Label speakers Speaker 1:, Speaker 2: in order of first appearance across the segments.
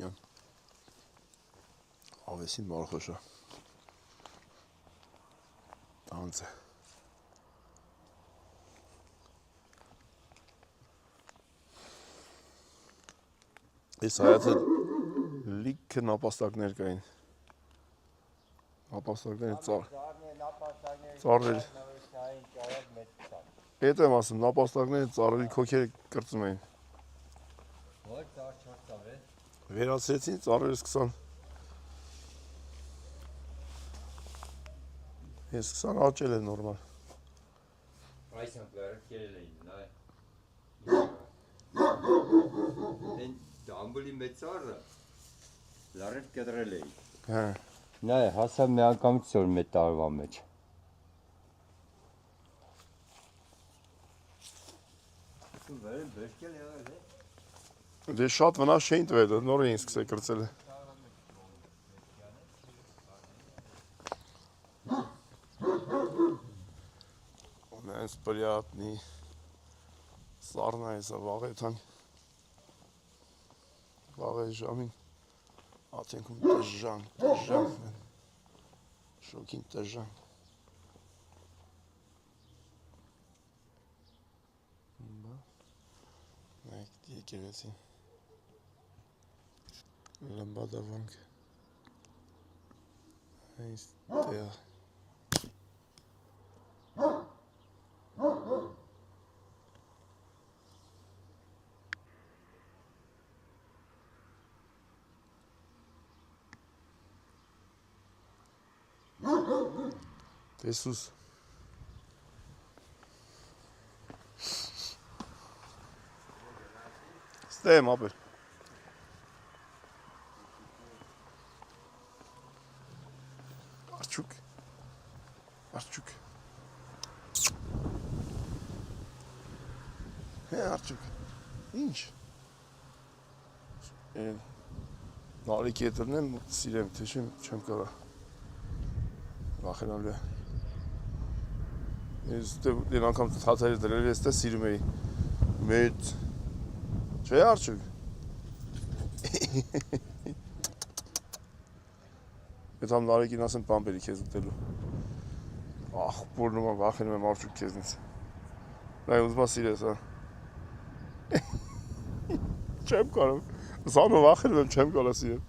Speaker 1: Ջան։ Ավեսին մարխոշա։ Տանց է։ Այս հայացը լիքը նապաստակներ կային։ Նապաստակները ծառեր։ Էդ եմ ասում, նապաստակները ծառերի քոքերը կրծում էին։
Speaker 2: Որ ծառ չոր ծառ է։
Speaker 1: Վերացրեցին ծառերը սկսան։ Ես սկսան աճել է նորմալ։
Speaker 2: Այս ամբողջը կերել էին, նայ։ Են դամբուլի մեծ ծառը լարև կտրել էին։
Speaker 1: Հա։
Speaker 2: Նայ, հասավ մի անգամից որ մեծ տարվա մեջ։ Ու վերը բերկել եղել է։
Speaker 1: Դե շատ վնաս չէին տվել, նոր էին սկսել կրծել։ Ունենց պրյատնի սառնա հեսա վաղեթան։ Վաղե ժամին ատենքում տժան, շոքին տժան։ Նայք եկեղեցին։ Լմբադավանք այս տեղ տեսուս ստեմ ապեր Արջուկ Հե արջուկ Ինչ Նարի կետրն եմ սիրեմ թե չեմ կարա Վախենալու է Ես դեն անգամ թաթերը դրել ես տե սիրում էի Մեծ Չէ արջուկ Ետ համ նարեկին ասեմ պամպերի կեզ ուտելու Ախպորն ուման վախենում եմ արջուկ կեզնից Նայ ուզմա սիրես հա Չեմ կարող Սանո վախենում եմ չեմ կարա սիրեմ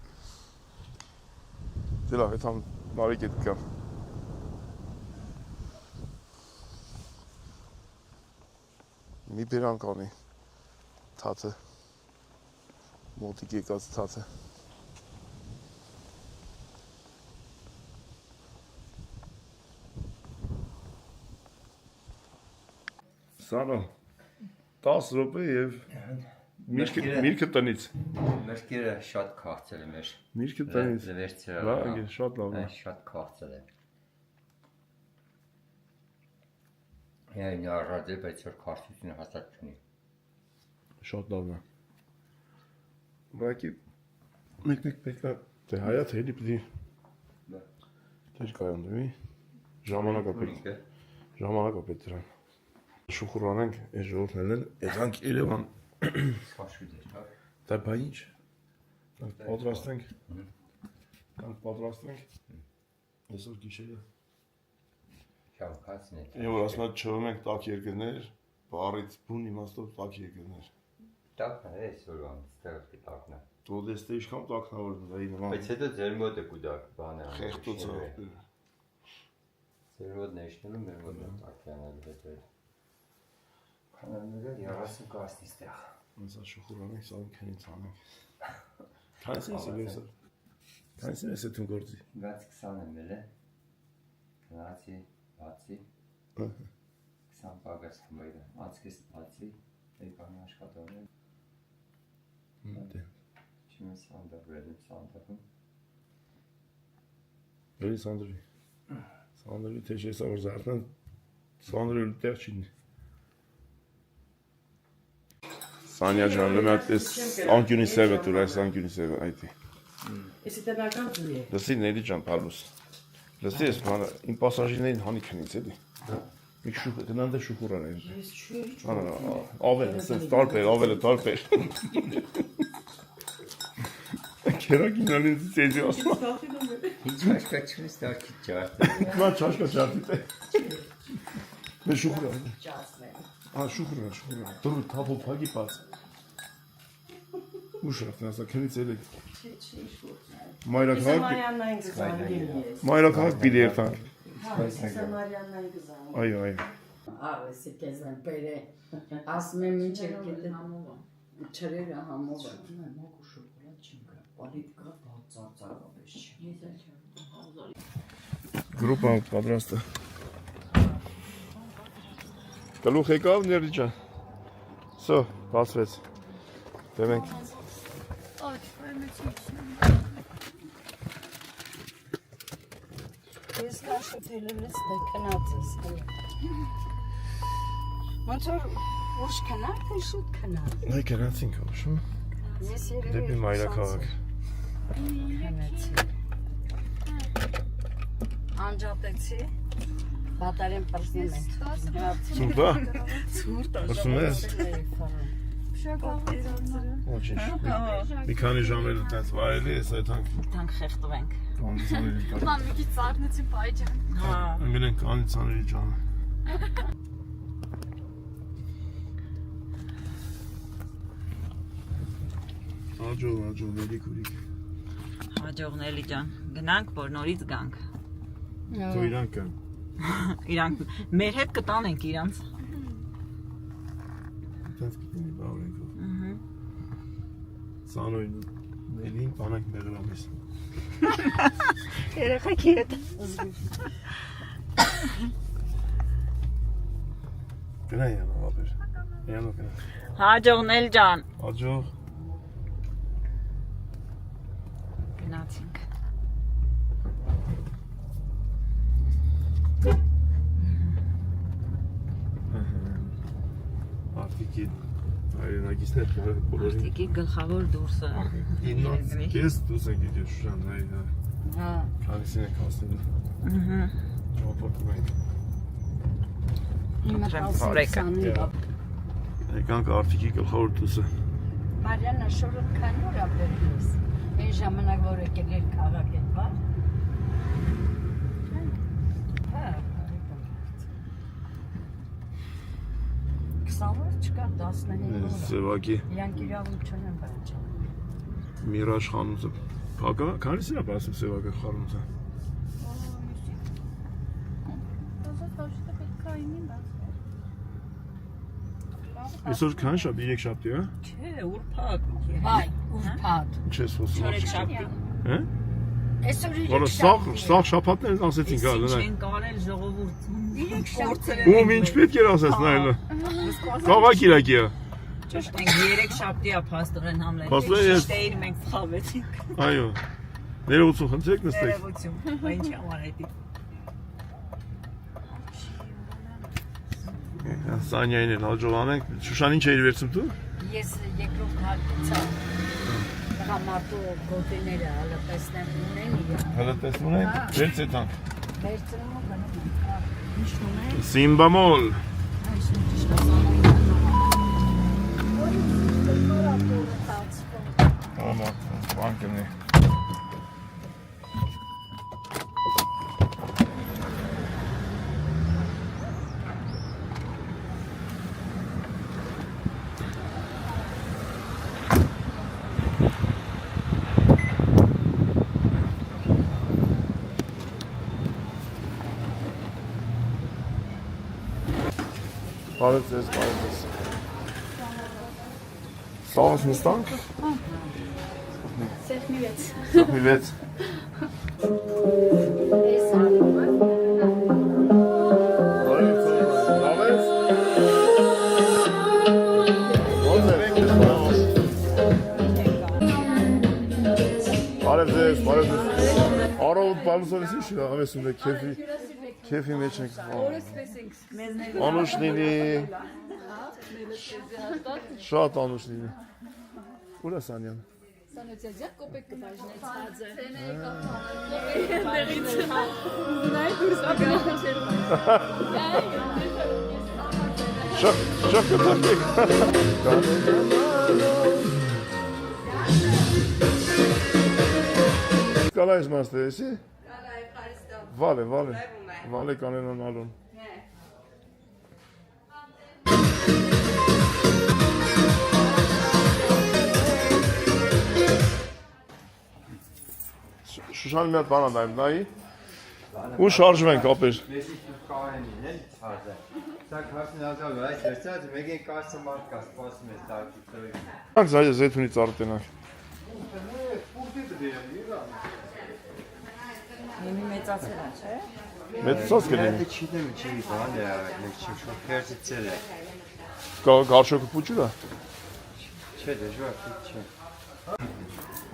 Speaker 1: Դե լավ ետ համ նարեկետ կամ Մի բերան կանի թաթը Մոտիկ եկած թաթը Սանո 10 րոպե եւ միրգը տնից
Speaker 2: Մերկերը շատ քաղցել է մեր
Speaker 1: Միրգը տնից
Speaker 2: Լվերցրել
Speaker 1: շատ լավ է
Speaker 2: Շատ քաղցել է Այն առադել, բայց որ քարտությունը հաստատ չունի
Speaker 1: Շատ լավն է Ուղղակի մեկ պետք է դե հայա թե էլի պիտի դեր կայուն դեպի ժամանակա պետք դրան Շուխուրանենք այս ժողովրդներն են եկանք Երևան Դա բա ինչ պատրաստենք այսօր գիշերը
Speaker 2: Շավկացն է
Speaker 1: Եվ որ ասում եմ չվում ենք տաք երկրներ բառից բուն իմաստով տաք երկրներ
Speaker 2: Տակն է այսօր ստեղ տակն է
Speaker 1: Դու դες թե ինչքան տակնավոր դայի նման
Speaker 2: Բայց հետո ձեր մոտ է կուտակ բանը
Speaker 1: Խեղտոց
Speaker 2: Ձեր մոտ նեշնելու մեր մոտ տակյանալու հետո Քանանները 30 կասնի ստեղ
Speaker 1: Ոնց է շուխուրանենք սա քնից անենք Քանսին ես Քանսին ես դու գործի
Speaker 2: 20 եմ էլ է Գնացի բացի 20 պագաս խմբայրը անցքես բացի եկան աշխատողներ Չիմը սանդավրել եմ սանդավում
Speaker 1: Էլի սանդրվի Սանդրվի թե ես որ զարթան Սանդրվի տեղ չինի Սանյա ջան, լմատ ես անկյունի սևը տուր, այս անկյունի սևը, այդի
Speaker 3: Ես իտենական ծուրի է
Speaker 1: Լսի Նելի ջան, պարլուս Լսի ես իմ պասաժիրներին հանի քնից էլի Մեկ գնան դե շուխուրան են
Speaker 3: Ես չուր
Speaker 1: Ավել, սենց տարբեր Քերակին ալին ծեզի ասում։
Speaker 2: Ինչ աշկա չունես դարքի ջարդ։
Speaker 1: Կա չաշկա չարդից է։ Դե շուխուր։
Speaker 3: Ջասմեն։
Speaker 1: Շուխուր։ Դու թափով փակի բաց։ Ուշ ասա, քնից էլի։ Մայրաքաղաք։
Speaker 3: Մարիաննային գզանգին ես։
Speaker 1: Մայրաքաղաք պիտի երթան։
Speaker 3: Մարիաննայի գզանգին։
Speaker 1: Այո։
Speaker 4: Արեսի կեզան բերե ասում եմ ինչ է գիտել չրերը համով
Speaker 3: Մոկու շոկոլադ չինկա։ Պալիտ կա ծածարավես չի։
Speaker 1: Գրուպա պատրաստը։ Գլուխ եկավ ներդի ջան։ Սո, բացվեց։ Դեմենք։
Speaker 4: ես կաշոթելելս դե կնացես ոնց որ ուշ կնար թե շուտ կնար
Speaker 1: Այ գնացինք ոշու։
Speaker 4: ես երևի
Speaker 1: Դեպի Մայրաքաղաք։
Speaker 4: քնեցի անջատեցի բատարեն պրսնում է
Speaker 1: Սուրտա։
Speaker 4: ցուրտ
Speaker 1: Պրսում ես։ Ոչինչ։ Մի քանի ժամ էլ այդպես վայելի ես այդանք։
Speaker 4: տանք խեղտվենք
Speaker 1: Կանցաների ջան։
Speaker 5: Մամ մի քիչ ծառնեցին բայջան։
Speaker 4: հա
Speaker 1: Անգլեն կանցաների ջան։ Աջո, քուրիկ։
Speaker 6: Հաջողնելի ջան, գնանք, որ նորից գանք։
Speaker 1: Դու իրանք կան։
Speaker 6: Իրանք մեր հետ կտանենք իրանց։
Speaker 1: Այդպես կտինի բավարենքով։ Սանոյին բանակ մեղրամիս։
Speaker 6: Երեխեքի հետ։
Speaker 1: Գնա յանա ապեր։ Յանա գնա։
Speaker 6: Հաջողնել ջան։
Speaker 1: Աջող։
Speaker 6: Գնացինք։
Speaker 1: Արտիկի հայրենակիցներ բոլորին։
Speaker 6: Արտիկի գլխավոր դուրսը։
Speaker 1: 9 կես դուս եք իդի Շուշան հայ։
Speaker 4: հա
Speaker 1: Քանիսին եք հասնում։ Ճոպոտում եք։
Speaker 4: իմը
Speaker 6: Ֆորեկը։
Speaker 1: Եկանք արտիկի գլխավոր դուսը։
Speaker 4: Մարիանա շորը քանի օր ապրելիս այն ժամանակ որ եկել էր քաղաք հետ բար հա 20 օր չկա 15 օր
Speaker 1: Սևակի
Speaker 4: իրանք իրավունք չունեն բայց
Speaker 1: Միրաժ խանութը։ Փակա, քանիսին է ասում Սևակը խանութը։ Այսօր քան շաբթի, 3 շաբթի, հա։
Speaker 6: Չէ, ուրփակ։
Speaker 4: հայ ուրփաթ
Speaker 1: Չես խոսում։
Speaker 6: Չորեքշաբթի։
Speaker 1: Հա։
Speaker 4: այսօր
Speaker 1: Որը սաղ շաբաթներ ասեցին գա, դնա։
Speaker 6: Չեն կարել ժողովուրդ։
Speaker 1: Ում ինչ պետք էր ասես նայելը։ Կաղաք իրակի է։
Speaker 6: Ճիշտ ենք 3 շաբթի է փաստորեն Համլետ։
Speaker 1: Փաստորեն ես-
Speaker 6: Շտեիր մենք խավեցինք։
Speaker 1: Այո։ Ներողություն խնդրեք նստեք։
Speaker 6: Ներողություն։ Ինչ համար էդի։
Speaker 1: Սանյային էլ հաջողանենք։ Շուշան ինչ էիր վերցում դու։
Speaker 4: ես երկրորդ հարկիցա համարտու գոտիները հələ տեսնեմ ունեն իրան
Speaker 1: Հələ տեսնում եք։ Վերց էտան։
Speaker 4: վերցնում ու գնում ինչ ունեն
Speaker 1: Սիմբամոլ։ Ահա, բանկերն է։ Բարև ձեզ, բարև ձեզ։ Սաղս նստանք։
Speaker 5: Սեղմիվեց։
Speaker 1: Սաղմիվեց։
Speaker 4: այս ալումը
Speaker 1: Բարև ձեզ, լավ ես։ Ոնց եք դες բարև ձեզ, բարև ձեզ։ Արոդ բալուսովից ինչ ավեսում եք քեֆի մեջ ենք։ Անուշ լինի։ Շատ անուշ լինի։ Ուր է Սանյան։
Speaker 5: Սանոցիա կոպեկ կբաժնեցած է։
Speaker 1: Շատ կտակեք։ կալայս մաստերեսի։ Վալե, վալե։ Վալե կանենան ալուն։ Շուշան մի հատ բան անայմ, նայի։ Ու շարժում ենք ապեր։
Speaker 2: Մեսի կարենին էլ ցածը։ Սա քաշն ազալ այս վերջած մեկին կարծը մարդ կա սպասում է տակի։
Speaker 1: Անք զայ զեյթունի ծառ տենանք։
Speaker 6: Իմի մեծացել է, չէ։
Speaker 1: Մեծացած կլինի։
Speaker 2: Դա չիտեմ չի բան է, մեկ չի քերծի ցել է։
Speaker 1: Գարշոկը փուճուրա։
Speaker 2: Չէ, դժվար չի։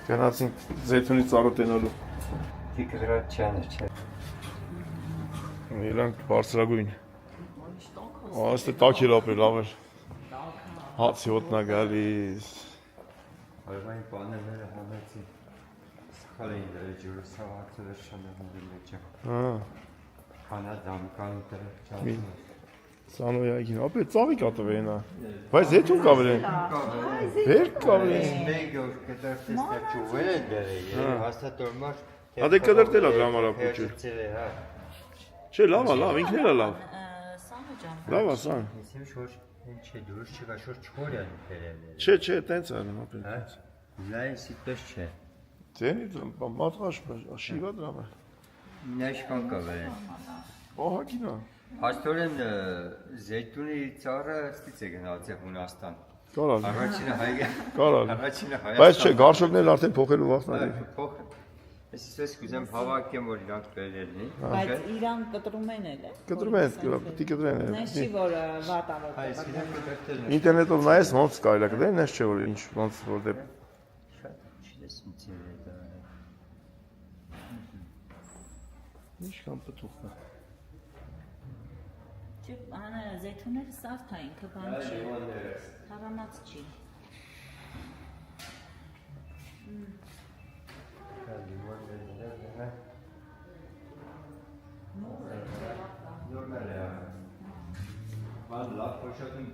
Speaker 1: Գնացինք զեյթունի ծառը տենալու։
Speaker 2: Դիկրատ չանը չէ։
Speaker 1: Իրանք բարձրագույն։ Աստե տակիր ապրել ավել։ Հացի ոտնա գալիս։
Speaker 2: Արվային բաները համեցի։ Սխալ էին դրել ջուրը սավացել էր շանավների մեջը։
Speaker 1: Հա։
Speaker 2: Քանա դամկան դրել չափ։
Speaker 1: Սանոյագին, ապե ծավի կատվեին ա։ Բայց զեյթուն կավրեն։ Վեր կավրեն։
Speaker 2: Մեկ օր կդրտես դա ճուվել է դրել, հաստատ օրմար։
Speaker 1: Ադե կդրտել ա դրա համար ապուճել։
Speaker 2: Քերծել է, հա։
Speaker 1: Չէ, լավ ա, լավ, ինքն էլ ա լավ։
Speaker 6: Սամո ջան։
Speaker 1: Լավ ա, սան։
Speaker 2: Իսեմ շոր ինչ է դուրս չկա շոր չորյան բերել։
Speaker 1: Չէ, չէ, տենց ա, ապե։
Speaker 2: Հա։ Լայն սիտպես չէ։
Speaker 1: Ձենի մատղաշ շիվա դրամը։
Speaker 2: Նայ շքան կա վերեն։
Speaker 1: Ահագին ա։
Speaker 2: Հաստորեն զեյթունի ծառը ստից է գնացել Հունաստան։
Speaker 1: Կարալ։
Speaker 2: Առաջինը հայ։
Speaker 1: Կարալ։
Speaker 2: Առաջինը հայ։
Speaker 1: Բայց չէ, գարշոկներն արդեն փոխելու վաղն ա։
Speaker 2: Փոխ։ Ես կուզեմ հավաքեմ որ իրանք բերելնի։
Speaker 6: Բայց իրան կտրում են էլ է։
Speaker 1: Կտրում են, պիտի կտրեն։
Speaker 6: Նես չի որ վատավը։
Speaker 2: Այս իրանք դրտել են։
Speaker 1: Ինտերնետով նայես ոնց կարելի է կտրեն, ես չէ որ ինչ ոնց որ դե
Speaker 2: Շատ չլեսում ծիրը դա։
Speaker 1: ինչքան պտուղ է։
Speaker 6: Չէ, անա զեյթունները սարդ է, ինքը բան չի։ Հարամած չի։
Speaker 2: Նորմալ է։ Ման լավ փոշոտում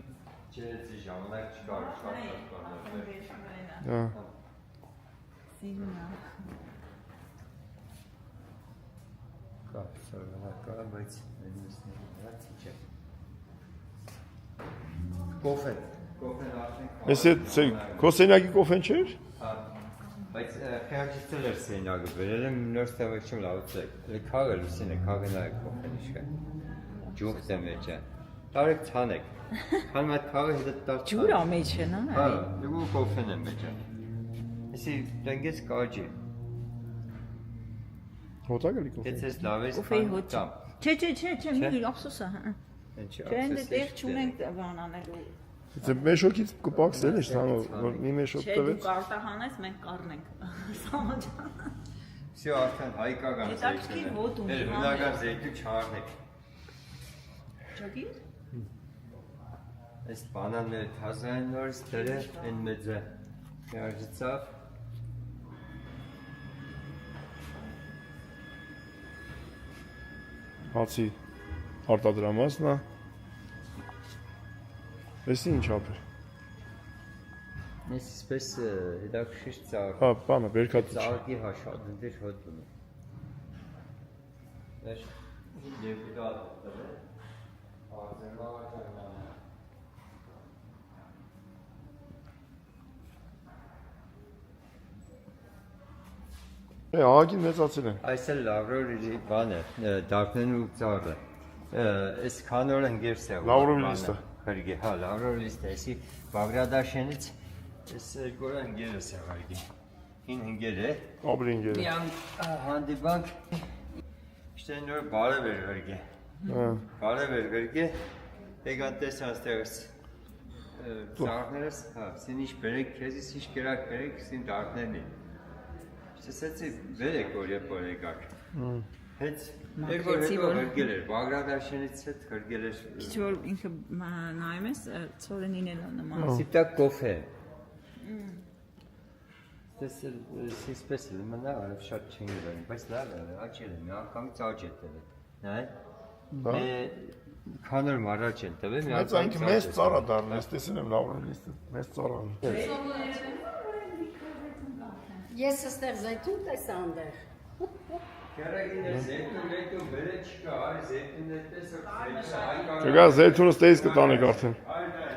Speaker 2: չեցի ժամանակ չկար շատ բաներ։
Speaker 1: Հա։
Speaker 6: Սիրունա։
Speaker 2: Կա, սարվանակա, բայց մենուսները չի։ Կոֆե։ Կոֆեն արդեն։
Speaker 1: Ես քոսենյակի կոֆեն չէր։
Speaker 2: Բայց խեղճիցել էր սենյակը, վերել եմ նոր ստավեք չեմ լավացել։ Քաղը լուսին է, քաղը նայեք կոֆեն իշկա։ Ջուխ է մեջը։ Տարեք ցանեք։ Քան մատ քաղը հետը տար։
Speaker 6: Ջուրա մեջ է, նա։
Speaker 2: Հա, դու կոֆեն է մեջը։ Էսի դենգես կաջի։
Speaker 1: Հոտա գալի կոֆեն։
Speaker 2: Էցես լավես
Speaker 6: Կոֆեի հոտ։ Չէ, մի ափսոսա, հա։
Speaker 2: Ինչի՞
Speaker 6: Չէ, այնտեղ չունենք բան անելու։
Speaker 1: Դե մեշոկից կպաքսել ես ցանո, որ մի մեշոկ
Speaker 6: Չէ, դու
Speaker 1: տվեց։
Speaker 6: կարտահանես, մենք կառնենք։ Սամո ջան։
Speaker 2: Всё արդեն հայկական
Speaker 6: Հետաքրքիր հոտ ունի,
Speaker 2: Էլ հունական զեյթու չառնեք։
Speaker 6: Ճոգի։
Speaker 2: Այս բանանները թազային նորից դրել են մեծը։ Շարժիցավ։
Speaker 1: Հացի արտադրամասն է։ Էս ինչ ապեր։
Speaker 2: Ես իսպես հետաքրքիր ծառ։
Speaker 1: Հա, բանը բերքատու։
Speaker 2: Ծառի հաշատ, դեր հոտում է։ Դες դեպուտատ դե։ Արձանավաճառն
Speaker 1: Ահագին մեծացել են։
Speaker 2: Այս էլ լավրորի բան է, դարբնեն ու ծառը։ Այս քանոր ընկերս է։
Speaker 1: Լավրոր լիստը։
Speaker 2: Հարգի, հա, լավրոր լիստը, էսի Բագրադաշենից այս երկու ընկերս է հարգի։ Հին ընկեր է։
Speaker 1: Աբրինգերը։
Speaker 2: Միան հանդիպանք Իշտե նոր բարև էր հարգի։
Speaker 1: Հա։
Speaker 2: Բարև էր հարգի։ Եկան տեսան ստեղս ծառներս, հա, սին ինչ բերեք, քեզից ինչ կերակ բերեք, սին դարբներն են։ Սեցի վերեք որ երբ որ եկար։ Հենց երկու հետո հրգել էր, Բագրադաշենից հետ հրգել էր։
Speaker 6: Քիչ որ ինքը նայում ես, ծորենին էլ նման։
Speaker 2: Սիտակ կոֆե։ Տեսել սիսպես էլ մնա, արև շատ չեն գերան, բայց լավ է, աճել է, մի անգամից աճել է։ Նայ։ Մե քանոր մարաճ են տվել, մի
Speaker 1: Բայց այնքը մեծ ծառա դառն, ես տեսել եմ լավրոր լիստը։ Մեծ ծառան։
Speaker 4: Ես այստեղ զայթուն տեսա այնտեղ։
Speaker 2: Քերագինը զեյթուն բերե չկա, այ զեյթունը տեսա, հայկական։
Speaker 1: Չկա զեյթունը ստեյս կտանեք արդեն։
Speaker 2: Այլ դա է։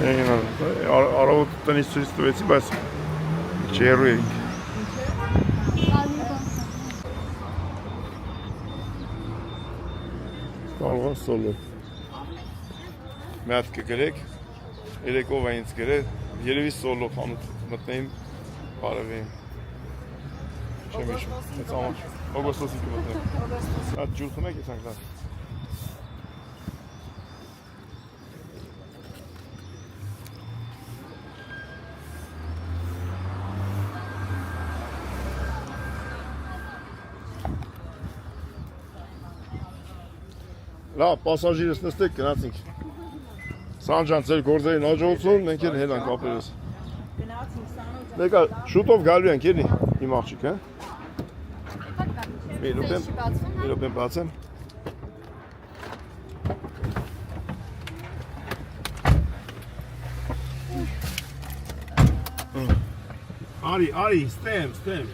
Speaker 1: Առավոտ տնից ցույց տվեցի, բայց չերու էինք։ Ստալվա սոլո։ Մի հատ կգրեք, երեկով է ինձ գրել, երևի սոլո խանութ մտնեին, բարևեին։ Չեմ իշում, հենց ամար, օգոստոսի կմտնեմ։ Հատ ջուր խմեք, ես անգլան։ Լավ, պասաժիրս նստեք, գնացինք։ Սանջան, ձեր գործերին հաջողություն, մենք էլ հել ենք ապերես։ Մեկա, շուտով գալու ենք, էլի, իմ աղջիկ, հա։ Մի րոպեմ բացեմ։ Արի, ստեմ։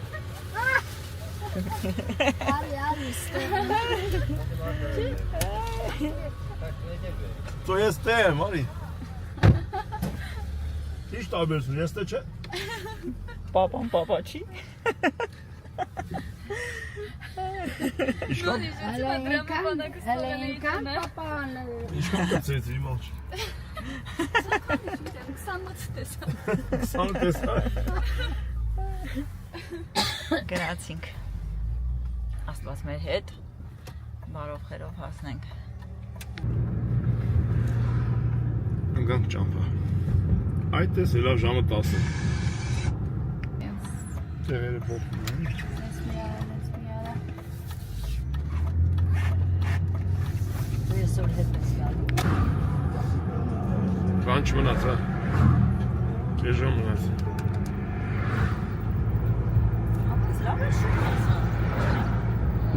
Speaker 1: To jest te, Mari. Hiç tabirsin, jest te
Speaker 6: Papam papaçi.
Speaker 1: İşkam?
Speaker 4: Helenka, papan.
Speaker 1: İşkam kaçırdı imalç. Sana tesa.
Speaker 6: Գնացինք աստված մեր հետ բարով խերով հասնենք
Speaker 1: Ընկանք ճամփա Այդ տես լավ ժամը 10 Տևերը փոխում
Speaker 6: Այսօր հետ ես գալու
Speaker 1: Բան չմնաց, հա Կես ժամ մնաց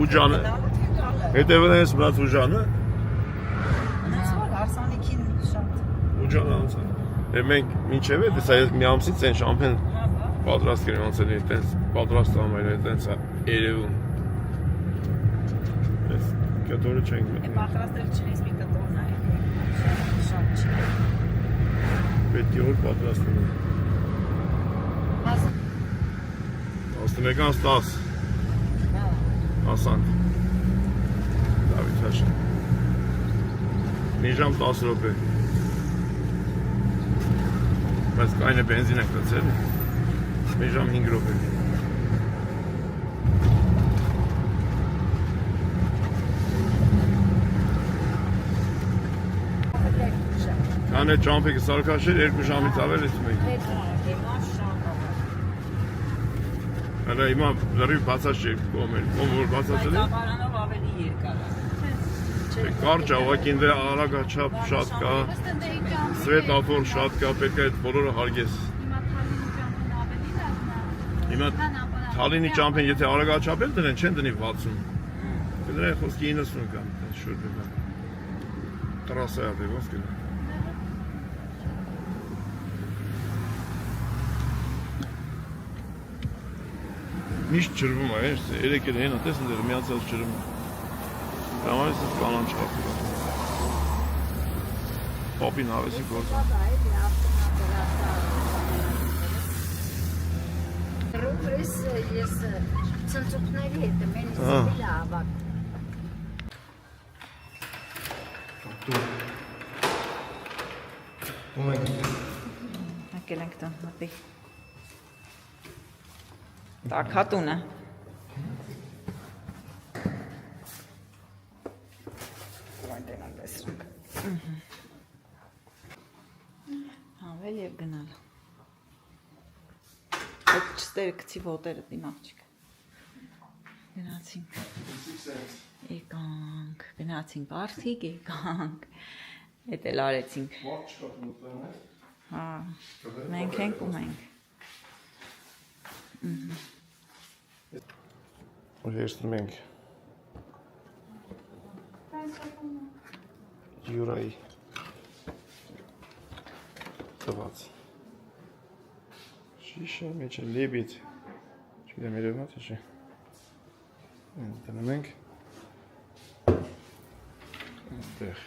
Speaker 1: Ուջանը Հետևն ես մնաց ուջանը
Speaker 6: Արսանիքին շատ
Speaker 1: Ուջանը անցան Մենք մինչև է դեսա ես մի ամսից են շամպեն պատրաստ կրեմ անցել տենց պատրաստ ամայր է տենց երևում Ես կտորը չենք մտնում
Speaker 6: պատրաստել չնես մի կտորն այ շատ չի
Speaker 1: Պետք է որ պատրաստում եմ 11-ից 10 Հասանք Դավիթ հաշ Մի ժամ 10 րոպե Բայց կայնը բենզին եք տծել Մի ժամ 5 րոպե Ան է ճամփեկը սարկաշեր 2 ժամից ավել էս մենք Հələ հիմա լրիվ բացած չէ կողմեր, կողմ որ բացածել է
Speaker 6: Տապարանով ավելի երկար
Speaker 1: Կարճ ավակ ինձ արագաչափ շատ կա, սվետաֆոր շատ կա, պետք է այդ բոլորը հարգես Հիմա Թալինի ճամփեն եթե արագաչափ էլ դնեն, չեն դնի 60 Կդրեն խոսքի 90 կամ շուրջ Տրասայա դե ոնց կնա Միշտ ջրվում է, երեք էլ հենա, տեսն դերը միացած ջրվում է Համարես ես կանան չխապի Պապին հավեսի գործը
Speaker 4: Ռուբրիս ես ծնծուկների հետ եմ, են իսպիլը ավակ
Speaker 6: Եկել ենք տան մտի Տակհատունը Հանվել և գնալ Այդ չստերը կցի ոտերը դիմ աղջիկ Գնացինք Եկանք Գնացինք արդիկ եկանք Էդ էլ արեցինք Մենք ենք ու մենք
Speaker 1: վերցնում ենք Յուրայի տված շիշը մեջը լեբիդ չգիտեմ երևնա թե չէ դնում ենք այստեղ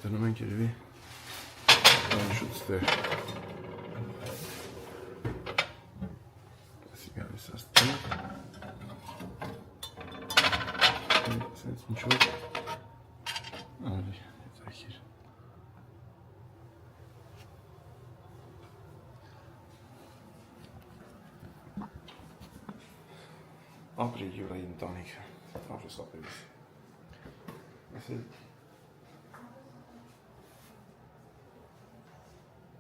Speaker 1: դնում ենք երևի շուտ ստեղ ասի գալիս աստեղ սենց ինչով ավելի հետաքրքիր ապրի Յուրայի ընտանիքը ապրես ապրես ասել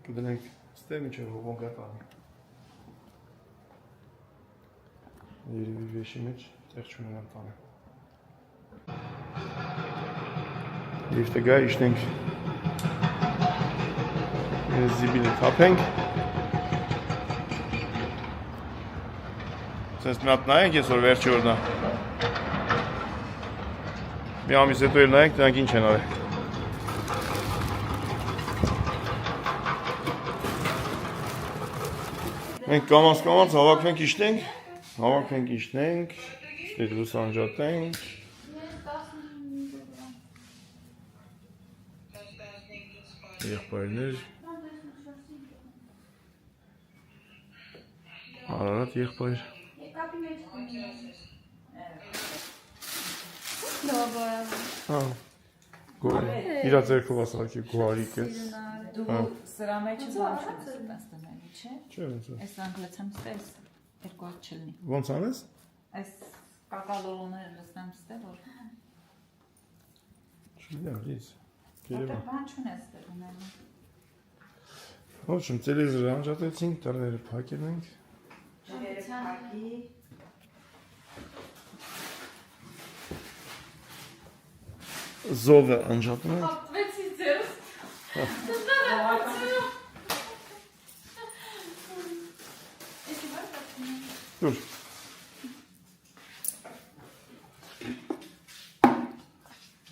Speaker 1: կդնենք ստեղ մինչև հողոն գատանի երևի վեշի մեջ տեղ չունենան տանը Եվ տգա իշնենք զիբինը թափենք Սենց մի հատ նայենք եսօր վերջի օրնա Մի ամիս հետո էլ նայենք դրանք ինչ են արել Մենք կամաց հավաքվենք իշնենք, ստեղ լույս անջատենք Եղբայրներ Արարատ եղբայր Իրա ձերքով ասակի գուարիկ ես
Speaker 6: Դու սրա մեջ բան չունես տասնամենի, չէ?
Speaker 1: Չէ, ոնց է
Speaker 6: Այս անգլացամ ստես, երկու հատ չլնի
Speaker 1: Ոնց անես?
Speaker 6: Այս կակալորոները լսնամ ստե, որ
Speaker 1: Չլիա, լիզ
Speaker 6: Որտեղ բան չունես ստեղ ունելու
Speaker 1: Ոչմ, տելեզրը անջատեցինք, տարները փակել ենք
Speaker 6: Ջերը փակի
Speaker 1: Զովը անջատում ենք
Speaker 5: Ապվեցի ձեզ։
Speaker 1: Դուր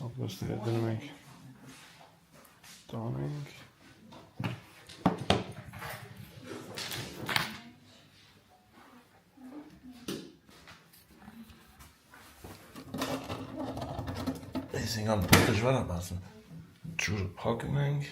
Speaker 1: Ապոստերը դնում ենք Տանենք Ես ինգան դժվար եմ ասում Ջուրը փակում ենք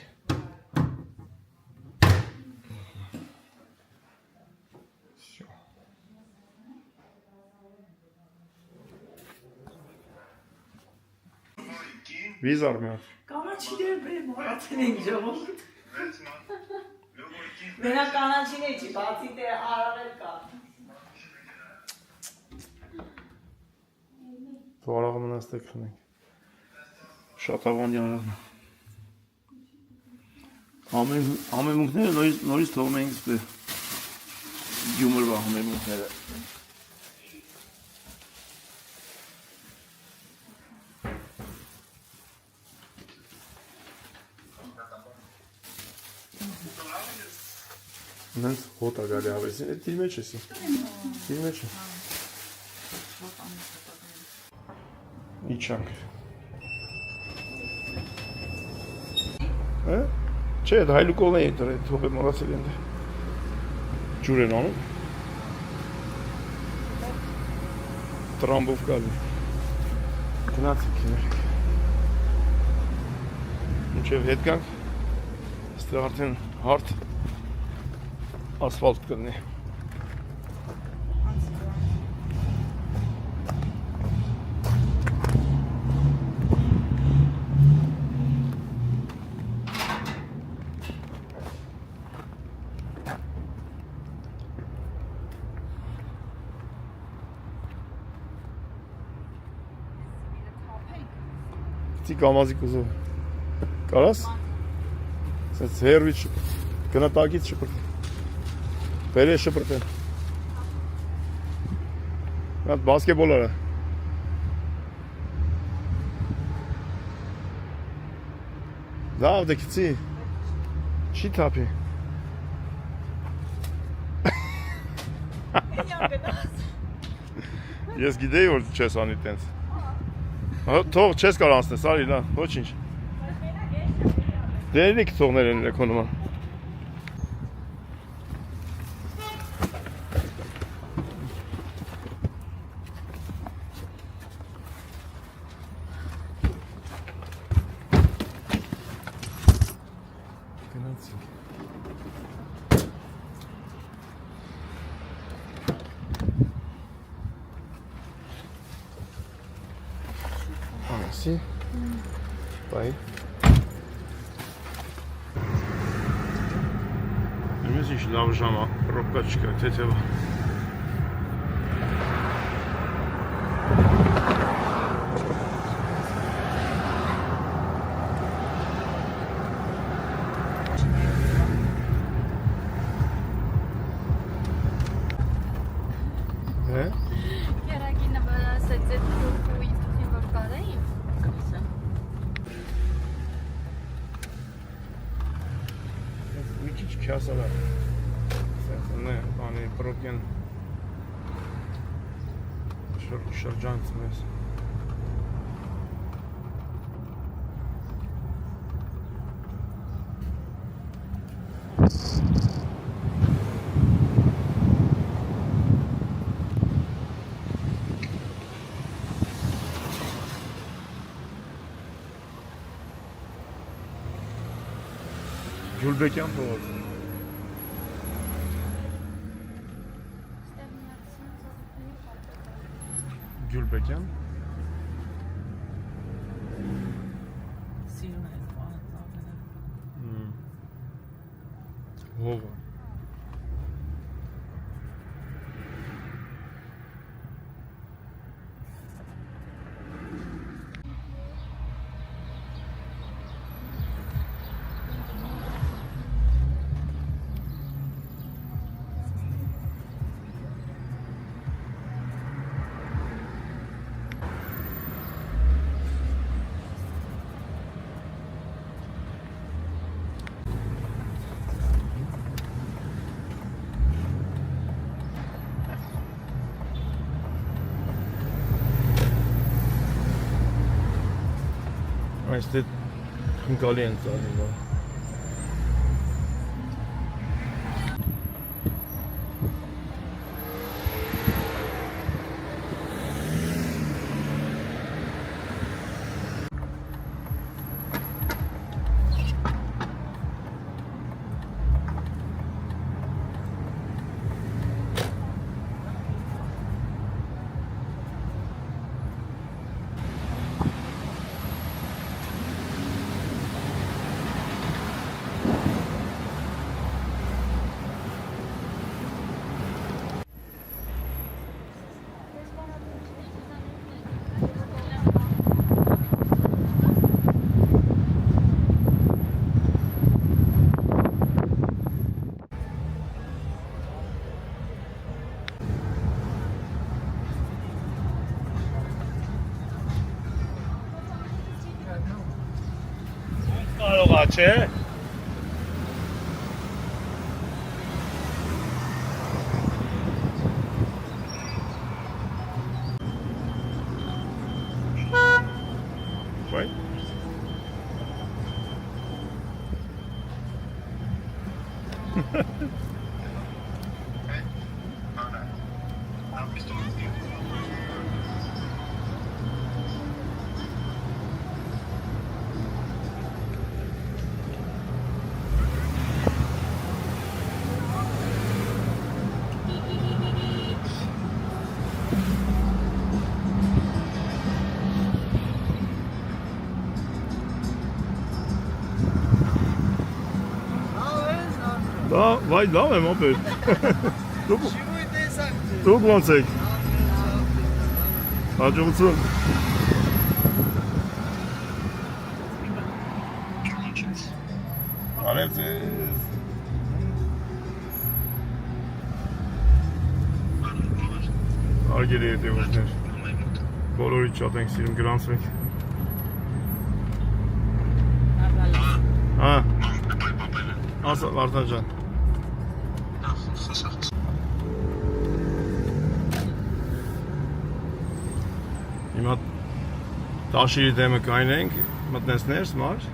Speaker 1: Վիզար մի հատ
Speaker 3: Կանաչիները բեր մոռացել են ժողովուրդ։ Մենակ կանաչիներ չի, բացի դե արարել կա։
Speaker 1: Դու արաղը մնաստեք խնենք Շատ ավանդի արաղն Համեմունքները նորից թողում ենք Գյումրվա համեմունքները Նենց հոտ ագալի ավեսին, էդ դիր մեջ եսի Դիր մեջ է Իչանք Չէ, դա հայլուկովն է դր, էդ հոպ է մորացել ենդ Ջուր են անում Տրամբով կալի Գնացիք երեք Մինչև հետ գանք Ստեղ արդեն հարդ ասֆալտ կլնի Տի կամազի կուզով Կարաս? Սենց հերվիչ գնատագից շպրտ Բեր է շպրտ են Մատ բասկետբոլ արա Լավ դե քիցի։ Չի թափի։ Ես գիտեի որ չես անի տենց։ Թող չես կարող անցնես, արի լա, ոչինչ։ Դե էլի թողներ են էքո նման։ Merci. Bye. Իմիջ լավ ժամա, ռոպկա չկա, թեթևա։
Speaker 5: Երագինը ասեց այդ դուքույի դուքին որ կարեի։
Speaker 1: Մի քիչ քյասարա։ Սենսնե, բանի բրոկեն շրջանց մեզ։ Գյուլբեկյան փողոց։ Գյուլբեկյան։
Speaker 6: Սիրուն է բանը ծավալը։
Speaker 1: Հովը։ Այստեղ գալի են ծալիվա։ Կարողա չէ։ Right? Da, vay լավ եմ ապեր։ Դուք ոնց եք։ Հաջողություն։ Արև ձեզ։ Արգելի հետևորդներ։ Բոլորի շատ ենք սիրում, գրանցվենք։
Speaker 6: Աբալես։
Speaker 1: Հա։ Ասա Վարդան ջան։ Հիմա տաշիրի դեմը կայնենք, մտնես ներս մար։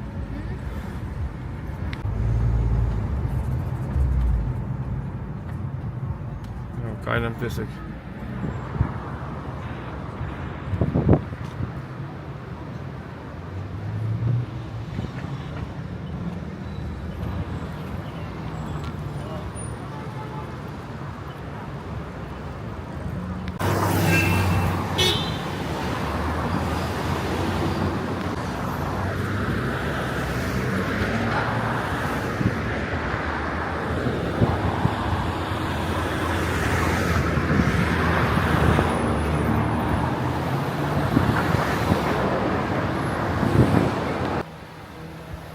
Speaker 1: Կայնեմ տեսեք։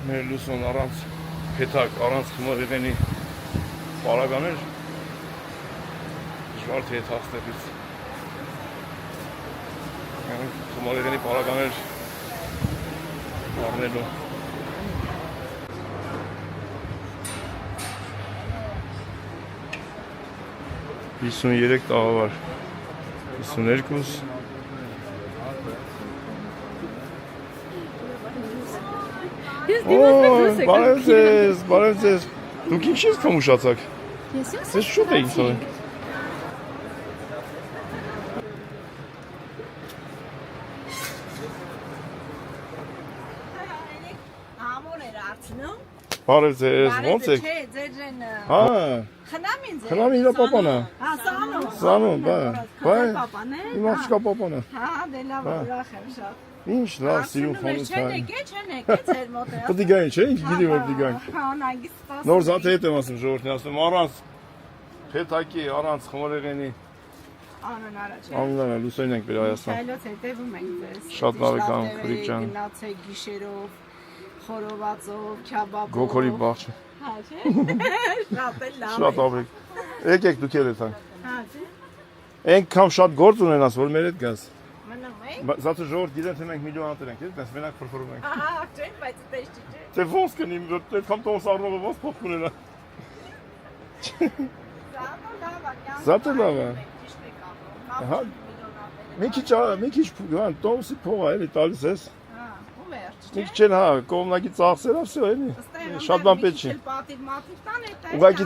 Speaker 1: Մեր լուսոն առանց փեթակ, առանց խմորեղենի պարագաներ դժվար թե հետ հաստեղից խմորեղենի պարագաներ առնելու 53 տաղավար 52 Օ, բարև ձեզ, դուք ինչ ես կամուշացակ, ես շուտ էինք սովեն Բարև ձեզ, ոնց եք, հա, խնամ իրա պապանա, սանոն, բայ, իմ աղջկա պապանա, ինչ լավ սիրուն խանութ հայն Պտի գային չէ, ինչ գիրի որ պտի գային Նոր զատ հետ եմ ասում ժողորդին, ասում առանց փեթակի, առանց խմորեղենի Անունարը, լուսոյն ենք բեր Հայաստան
Speaker 4: Այլոց հետևում ենք ձեզ
Speaker 1: Շատ լավ եք անում, Քրիկ ջան
Speaker 4: Գնացեք գիշերով, խորովածով, քյաբաբով
Speaker 1: Գոքորի բաղ չէ
Speaker 4: Հա չէ, շատ է լավ
Speaker 1: Շատ ապրեք Եկեք դուք էլ եթանք
Speaker 4: Հա չէ
Speaker 1: Ենքամ շատ գործ ունենաս, որ մեր հետ գաս
Speaker 4: Մնում եք
Speaker 1: Զատը ժողորդ գիտեն, թե մենք միլիոնատեր ենք, դες մենակ փրփրում ենք
Speaker 4: Ահա, չէ, բայց տես չէ
Speaker 1: Թե ոնց կնիմ, այդքան տոս առնողը ոնց փոխ կունենա Զատը լավ է Հա, մի քիչ տոմսի փողա էլի տալիս ես Մի քիչ են հա, կողմնակի ծախսեր ասո էլի Շատ բան պետք չի Ուղղակի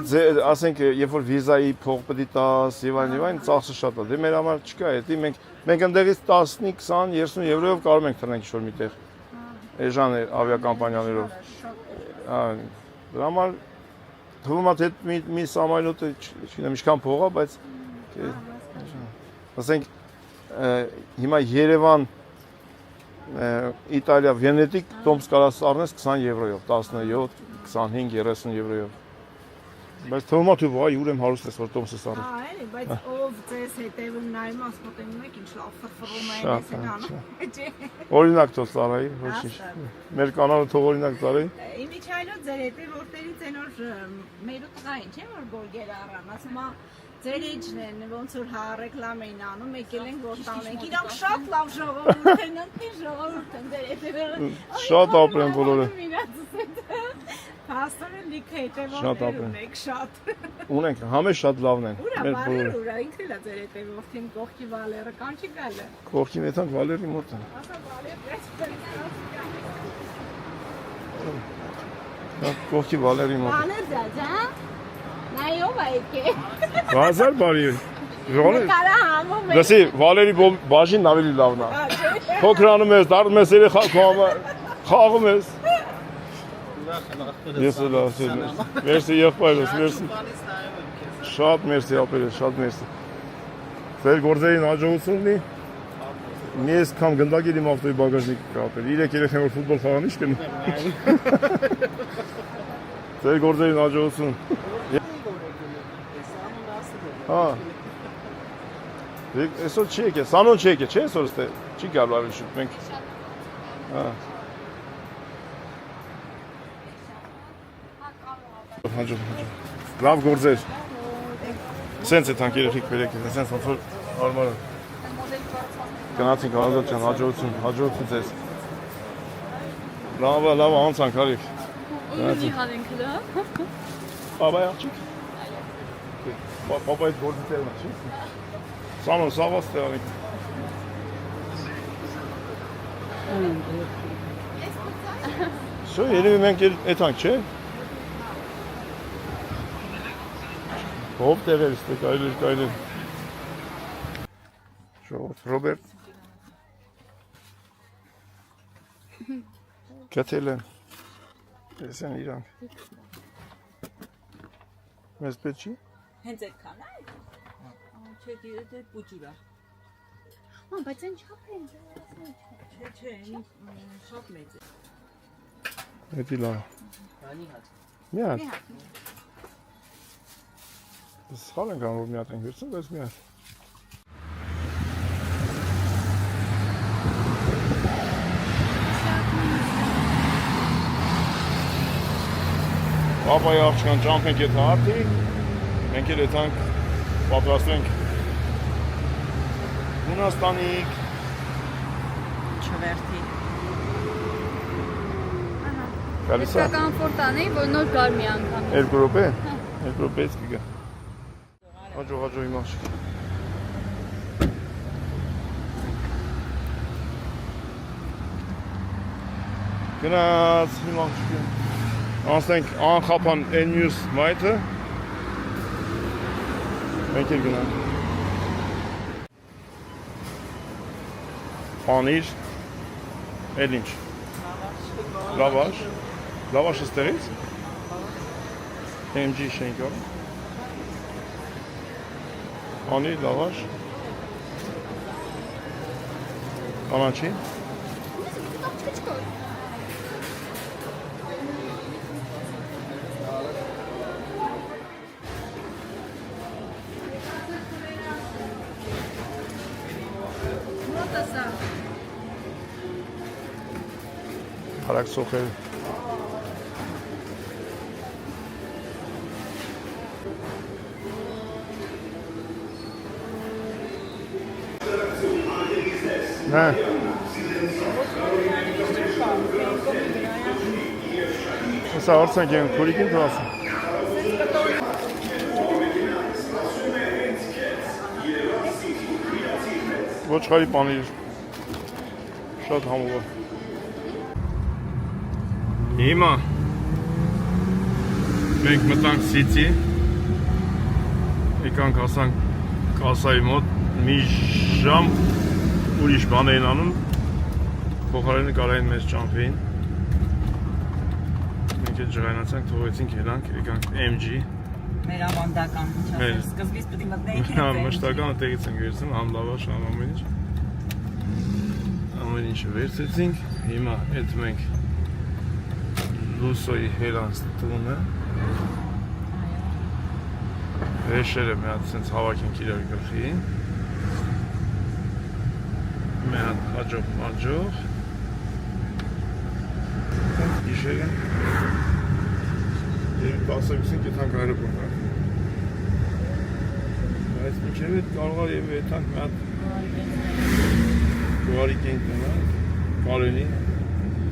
Speaker 1: ասենք, երբ որ վիզայի փող պետք է տաս եւ այլն, ծախսը շատ է Դե մեր համար չկա, էդի մենք ընդեղից 15, 20, 30 եվրոյով կարող ենք թռնենք ինչ-որ միտեղ Էժան ավիակամպանիաներով Դրա համար թվում է թե մի սամալյոտը չգիտեմ ինչքան փող է, բայց ասենք հիմա Երևան Իտալիա, Վենետիկ տոմս կարաս առնես 20 եվրոյով, 17, 25, 30 եվրոյով Բայց թվում է թե վայ ուր եմ հարուստ ես որ տոմսս առնես
Speaker 4: Հա, էլի, բայց ով ձեզ հետևում նայում ասպոտենում եք ինչ լավ ֆրֆռում են ես են անում
Speaker 1: Օրինակ թող ծառայի, ոչինչ Մեր կանալը թող օրինակ ծառայի
Speaker 4: Իմիջայլոց ձեր հետևորդերից են որ մեր ու տղային չէ որ գորգեր առան ասում է Ձեր էջն են, ոնց որ հա ռեկլամ էին անում, եկել են որ տանենք, իրանք շատ լավ ժողովուրդ են, ընտին ժողովուրդ են դեր հետևերը
Speaker 1: Շատ ապրեն բոլորը
Speaker 4: Պաստորը լիքը հետևորդեր ունեք շատ
Speaker 1: Ունենք, համե շատ լավն են
Speaker 4: Ուրա, բարեր ուրա, ինքն էլ է ձեր հետևորդին կողքի վալերը, կան չի գալը
Speaker 1: Կողքի մեթանք վալերի մոտ են
Speaker 4: Ասա վալեր,
Speaker 1: Կողքի վալերի մոտ
Speaker 4: Վալեր ձաջա, նայով է եկե
Speaker 1: Բազար բարի
Speaker 4: Նկարա համում է
Speaker 1: Դեսի, վալերի բաժին ավելի լավն է Փոքրանում ես, դարում ես երի խաղում ես Ես էլ ասել Մերսի եղբայրս, մերսի Շատ մերսի ապերես, շատ մերսի Ձեր գործերին հաջողություն ունի Մի ես կամ գնդակիր իմ ավտոյի բագաժնիկ կապել 3 երեխեն որ ֆուտբոլ խաղան ինչ կնում Ձեր գործերին հաջողություն Հա Այսօր չի եկե, սանոն չի եկե, չէ այսօր ստե Չի գալու ավելի շուտ մենք Հա Լավ գործեր Սենց է թանք երեխիք բերեք Սենց ոնց որ արմարը Գնացինք Արազատ ջան, հաջողություն ձեզ Լավ անցանք արիք
Speaker 5: Onu Cihan'ın kılı.
Speaker 1: Baba yapacak. Baba et borcu telma. Sano savas telma. Svo yeni bir menkel etankçı. Hop dever işte kaydır. Şu Robert. Katelen. Sen İran. Mezbetçi.
Speaker 6: Հենց այդքան է։ Չէ, դե պուջուրա։
Speaker 5: Ama bazen çok benziyor.
Speaker 6: Չէ, շատ մեծ է։
Speaker 1: Էդի լավ։ Մի հատ։ Սխալ ենք անում, որ մի հատ ենք վերցնում, բայց մի հատ։ Ապայի աղջկան ճամփենք էդ հարտի, մենք էլ եթանք պատրաստենք Հունաստանիկ։
Speaker 6: Չվերթի։
Speaker 1: Գալիս է։
Speaker 5: Դա կոմֆորտան է, որ նոր գար մի անգամ։
Speaker 1: Երկու րոպե։ Երկու րոպեից կգա։ Հաջող իմ աղջիկ։ Գնաց իմ աղջիկին։ Անցնենք անխափան այն մյուս մայթը։ Մենք էլ գնանք։ Պանիր, էլ ինչ։ Լավաշ։ Լավաշը ստեղից։ MG շենքով։ Պանիր, լավաշ։ Կանաչի։ Հարակ սոխել։ Հա։ Սա արցանք են քուրիկին թվասը։ Ոչխարի պանիր։ Շատ համով է։ Հիմա մենք մտանք Սիցի, եկանք հասանք կասայի մոտ, մի ժամ ուրիշ բան էին անում, փոխարենը կարային մեզ ճամփեին, մենք էլ ջղայնացանք, թողեցինք ելանք, եկանք MG,
Speaker 6: Մեր ավանդական ինչասեր, սկզբից պտի մտնեինք
Speaker 1: մշտականը տեղից ենք վերցնում, համ լավաշ, համ ամեն ինչը վերցեցինք, հիմա էդ մենք Լուսոյի հերանց տունը վեշերը մի հատ սենց հավաքենք իրար գլխի մի հատ հաջող գիշերը և պասակուսին կետանք այրոպորտը բայց մինչև էդ կարող է և եթանք մի հատ գուարիկ ենք տնանք Կարենին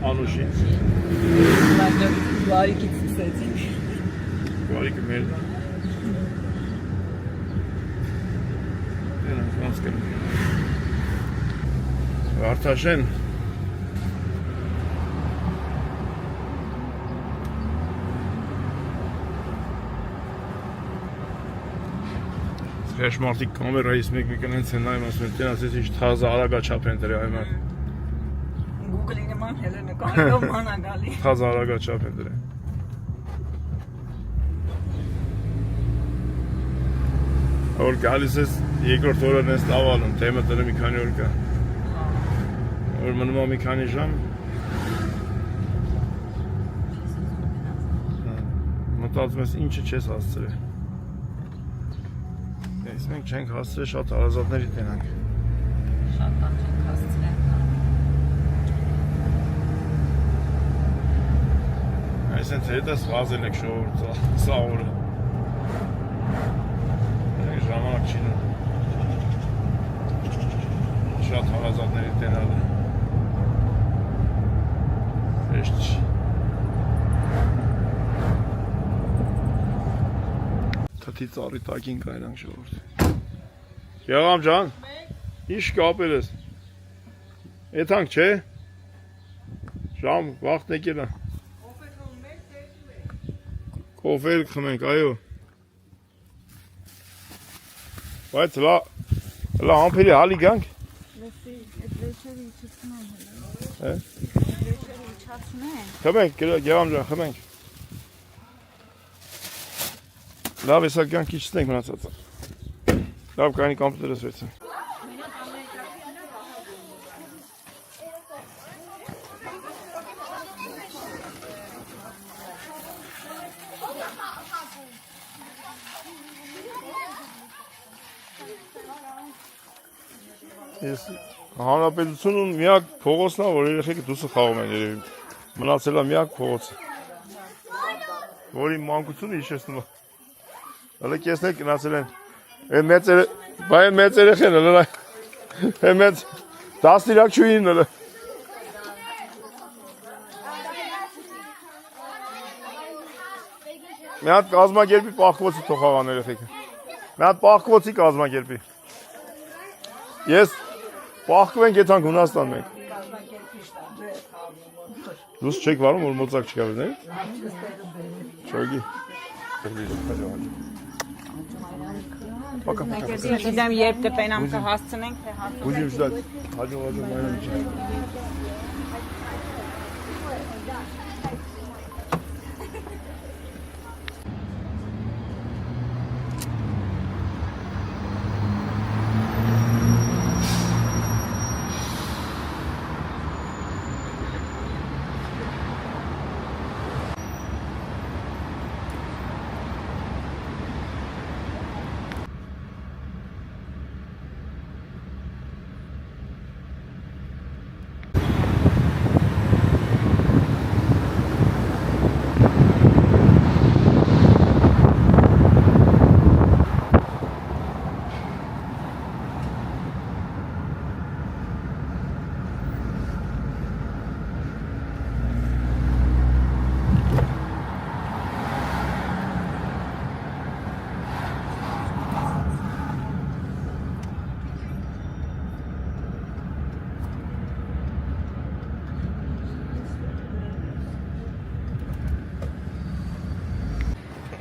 Speaker 1: Անուշին
Speaker 6: Գարիկից սկսեցինք
Speaker 1: Գարիկը մերն է Դենանք ոնց կրում Վարդաշեն Հեշմարտիկ կամերայից մեկ կնենց են նայում ասում են տենաց ես ինչ թազա արագաչապ են դրե այմար
Speaker 6: Google-ի նման հելը նկարելով մանագալի
Speaker 1: Թազա արագաչապ են դրե Որ գալիս ես երկրորդ օրն ես տավալում, թեմը տնը մի քանի օր կա Որ մնում է մի քանի ժամ Մտածում ես ինչը չես հասցրել Ես մենք չենք հասցրել շատ հարազատների տենանք
Speaker 6: Շատ բան չենք հասցրել
Speaker 1: Այսենց հետս վազել եք շողորդ սա օրը ժամանակ չինում շատ հարազատների տենալը Հեշտ չի Մաթի ծառի տակին կայրանք ժողովուրդ։ Եղամ ջան, ինչ կապել ես։ Եթանք չէ։ Ժամ վաղտ եկել է։ Կոֆե խմենք, այո։ Բայց լա համբերի հալի գանք։ Խմենք, Գևամ ջան, խմենք։ Լավ էսա գանք իջնենք մնացածը։ Լավ կայանի կամպյուտերս վերցնենք։ Ես հանրապետությունում միակ փողոցն է, որ երեխեքը դուսը խաղում են երևի։ Մնացել է միակ փողոցը։ Որի մանկությունը հիշեցնում է։ Հələ կեսներ գնացել են։ Այն մեծ երեխեն հələ։ Այն մեծ 13 չուին հələ։ Մի հատ կազմակերպի պահկվոցի թող խաղան երեխեքը։ Մի հատ պահկվոցի կազմակերպի։ Ես պահկվենք եթանք Հունաստան մենք։ Դուս չեք վարում, որ մոծակ չկա վեզ, նե՞։ Չոգի։
Speaker 4: Գիտեմ երբ կպենամ կհասցնենք, թե հասցնենք։
Speaker 1: Ուժիմ ժդատ, հաջող մայրան չի։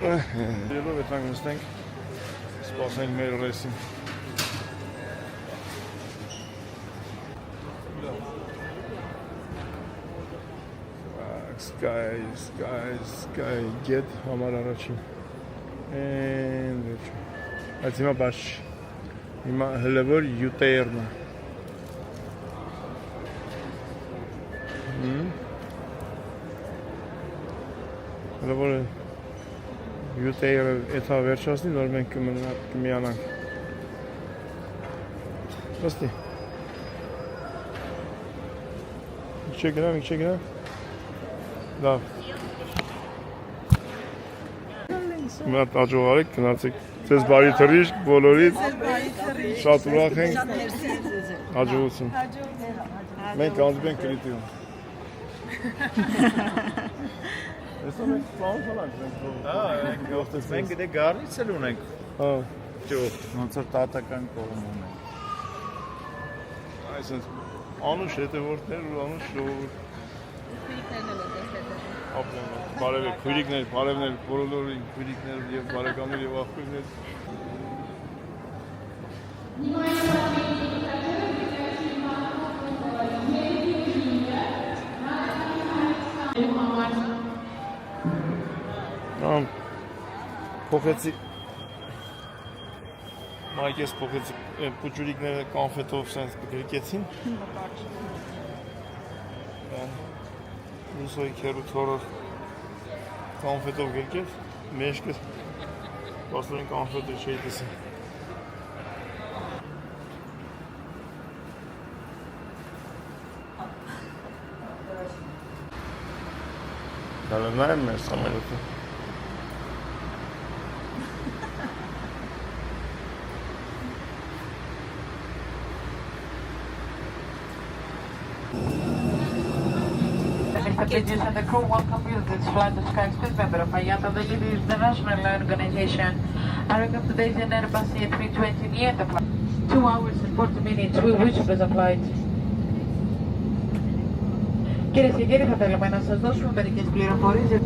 Speaker 1: Ելով եթանք նստենք, սպասենք մեր ռեսին։ Sky, get համար առաջին։ Այդ հիմա բաշ, հիմա հլևոր յուտերն է։ Հլևոր է յուտերը էթա վերջասնի, նոր մենք կմիանանք։ Ոստի։ Իք չէ գնամ։ Լավ։ Մատ աջողարեք, գնացեք։ Ձեզ բարի թռիչք բոլորից։ Շատ ուրախ ենք։ Հաջողություն։ Մենք հանդիպենք Կրիտիում։ Այսօր մենք պլանանք
Speaker 7: Մենք դե գարնից էլ ունենք։
Speaker 1: Հա։
Speaker 7: Ճոխ, ոնց որ տատական կողմ ունենք։
Speaker 1: Այսինքն անուշ հետևորդներ ու անուշ ժողովուրդ։ Բարև քույրիկներ, բարևներ, բոլորին քույրիկներ եւ բարեկամներ եւ աղբյուրներ։ Փոխեցի Մայքես փոխեցի փուճուրիկները կոնֆետով sense գրկեցին։ Ուսոյի քերու թորը կոնֆետով գրկեց, մեջքը բասորին կոնֆետը չի տեսի։ Դալը նայեմ մեր սամելոտը։
Speaker 8: passengers and the crew welcome you to this flight of Sky Express member of IATA, the Libya International Organization. I welcome today's Airbus A320 near the flight. 2 hours and 40 minutes, we wish for the flight. Κυρίες και κύριοι, θα θέλαμε να σας δώσουμε μερικές πληροφορίες.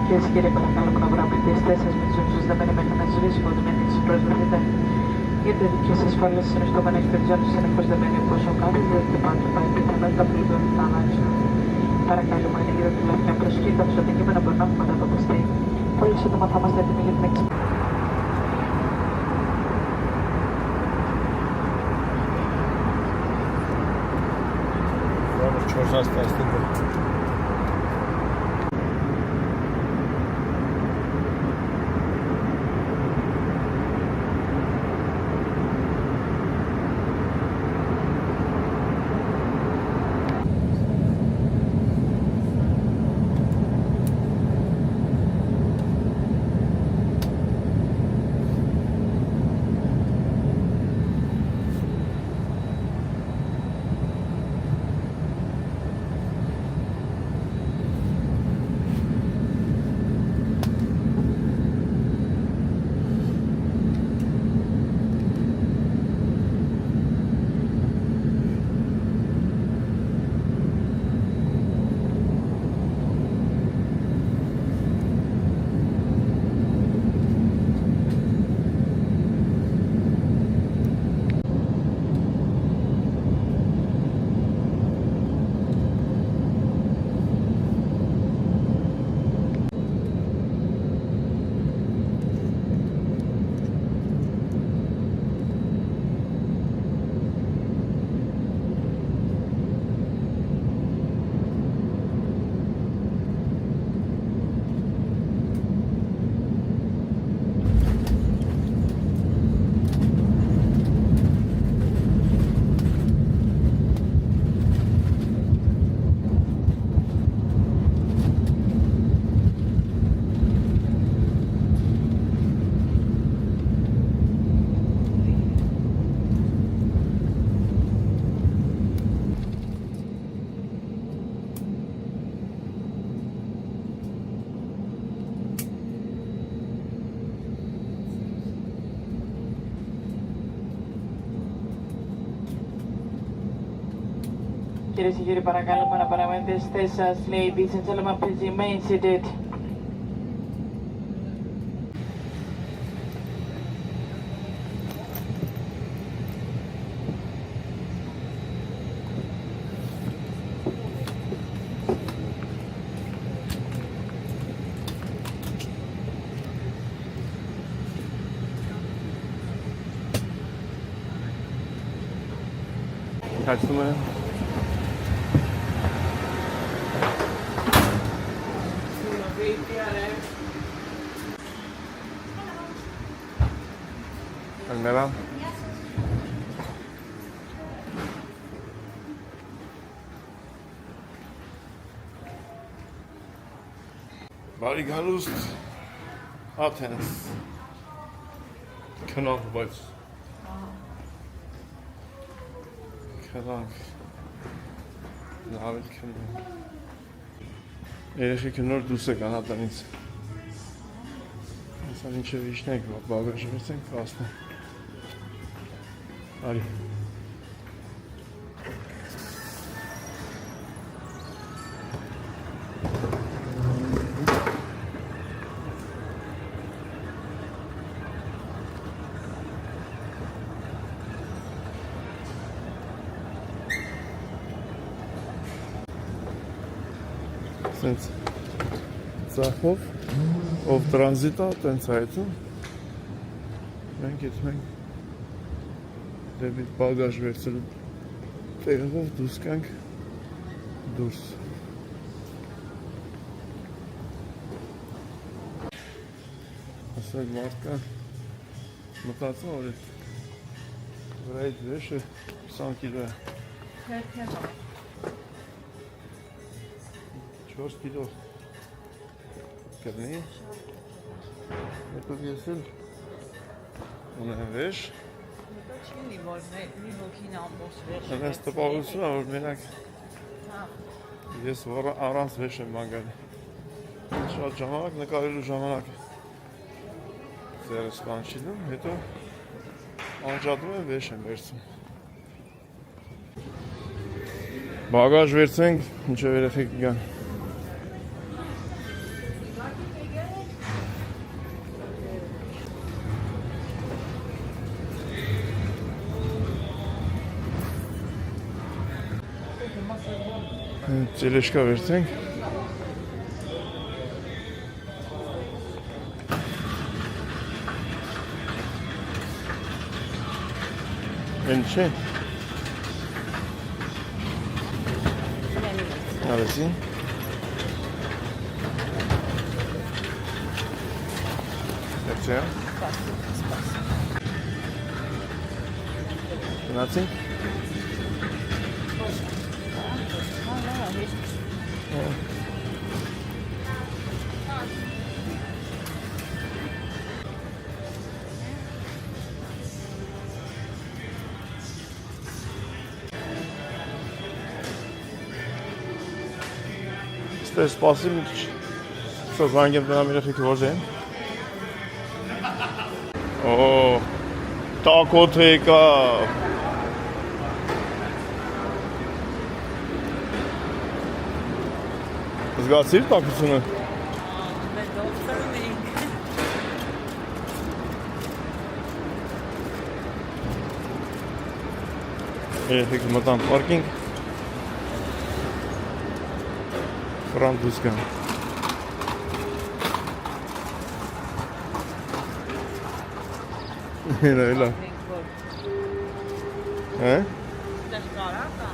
Speaker 8: Κυρίες και κύριοι, παρακαλώ προγραμματίες θέσεις με τους ουσούς δεν περιμένετε να ζητήσουν ότι με τις προσβεθείτε. Για τη δική σας ασφάλεια συνιστόμενα εκτελειζόντως συνεχώς δεμένοι όπως ο κάτω, διότι πάντα πάει πιθανότητα τα πλήρω θανάτου. Παρακαλούμε είναι γύρω τουλάχιστον προσοχή, τα αντικείμενα μπορεί να έχουμε ανταποκριστεί. Πολύ σύντομα θα είμαστε έτοιμοι για την εξυπηρέτηση.
Speaker 1: Vamos, 4 astăzi,
Speaker 8: Κυρίες και κύριοι, παρακαλούμε να παραμένετε στις θέσεις σας. Ladies and gentlemen, please remain seated.
Speaker 1: Kaçtım ben. Նրան Բարի գալուստ Աթենս Քնող բայց Քնող Լավ էլ քնող Երեխեքը նոր դուս եկան հատնից Ասան ինչև իշնենք բաղաժվեցենք կասնենք Արի Սենց ծախով, ով տրանզիտ է, տենց հայցում Մենք ետ մենք դեպի բագաժ վերցելու տեղով դուս կանք դուրս Ասակ մարդկա մտածում որ էտ վրայիտ վեշը 20 կիլո է 4 կիլո կրնի հետո եսել ունեն վեշ
Speaker 3: Չի որ մի հոգին ամբողջ վեշ
Speaker 1: Ես տպավորություն է որ մենակ ես առանց վեշ եմ մանգալի Շատ ժամանակ նկարելու ժամանակ Ձերս բան չի դում, հետո անջատում եմ վեշ եմ վերցում Բագաժ վերցենք, ինչև երեխեք գան Տելեշկա վերցենք Են չէ Արեցի Երջե Գնացինք Ստե սպասիմ Սա զանգեմ տնամ երեխիք որ ձեն Օ Տակոտ եկա Զգացիր տակությունը
Speaker 3: Մենք ողջանում ենք
Speaker 1: Երեխիք մտան պարկինգ Վրան դուս կան Էլա Է?
Speaker 3: Դες կարակա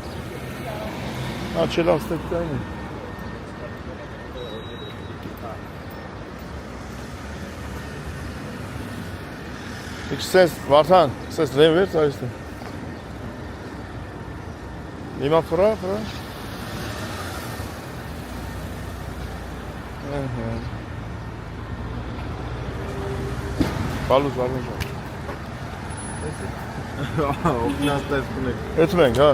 Speaker 1: Չէ լավ ստեկ տային է Ինչ սես, Վարդան, սես լեն վերց այստը Հիմա ֆրա Բալուզ ժան
Speaker 7: Օգնատես կնեք
Speaker 1: Էդ մենք, հա